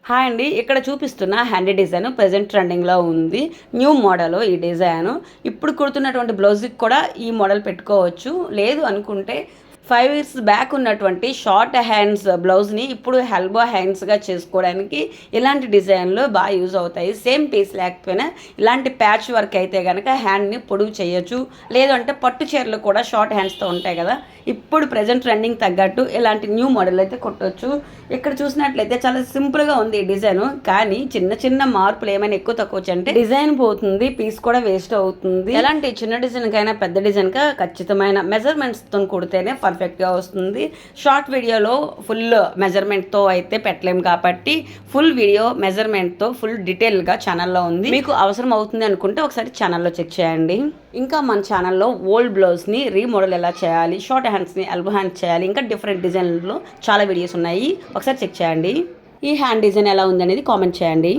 Hi అండి. ఇక్కడ చూపిస్తున్న హ్యాండీ డిజైన్ ప్రెజెంట్ ట్రెండింగ్‌లో ఉంది. న్యూ మోడల్ ఈ డిజైను. ఇప్పుడు కుడుతున్నటువంటి బ్లౌజ్‌కి కూడా ఈ మోడల్ పెట్టుకోవచ్చు. లేదు అనుకుంటే 5 ఇయర్స్ బ్యాక్ ఉన్నటువంటి షార్ట్ హ్యాండ్స్ బ్లౌజ్‌ని ఇప్పుడు ఎల్బో హ్యాండ్స్‌గా చేసుకోవడానికి ఇలాంటి డిజైన్‌లు బాగా యూజ్ అవుతాయి. సేమ్ పీస్ లేకపోయినా ఇలాంటి ప్యాచ్ వర్క్ అయితే గనక హ్యాండ్‌ని పొడుగు చేయొచ్చు. లేదు అంటే పట్టు చీరలు కూడా షార్ట్ హ్యాండ్స్‌తో ఉంటాయి కదా! ఇప్పుడు ప్రెజెంట్ ట్రెండింగ్ తగ్గట్టు ఇలాంటి న్యూ మోడల్ అయితే కుట్టొచ్చు. ఇక్కడ చూసినట్లయితే చాలా సింపుల్‌గా ఉంది ఈ డిజైను. కానీ చిన్న చిన్న మార్పులు ఏమైనా ఎక్కువ తక్కువ వచ్చంటే డిజైన్ పోతుంది, పీస్ కూడా వేస్ట్ అవుతుంది. ఎలాంటి చిన్న డిజైన్‌కైనా పెద్ద డిజైన్‌కా ఖచ్చితమైన మెజర్‌మెంట్స్‌తో కుడితేనే పర్ఫెక్ట్‌గా వస్తుంది. షార్ట్ వీడియోలో ఫుల్ మెజర్‌మెంట్‌తో అయితే పెట్టలేము కాబట్టి ఫుల్ వీడియో మెజర్‌మెంట్‌తో ఫుల్ డీటెయిల్‌గా ఛానల్‌లో ఉంది. మీకు అవసరం అవుతుంది అనుకుంటే ఒకసారి ఛానల్‌లో చెక్ చేయండి. ఇంకా మన ఛానల్లో ఓల్డ్ బ్లౌజ్ని రీమోడల్ ఎలా చేయాలి, షార్ట్ హ్యాండ్స్ని ఎల్బో హ్యాండ్స్ చేయాలి, ఇంకా డిఫరెంట్ డిజైన్లో చాలా వీడియోస్ ఉన్నాయి. ఒకసారి చెక్ చేయండి. ఈ హ్యాండ్ డిజైన్ ఎలా ఉందనేది కామెంట్ చేయండి.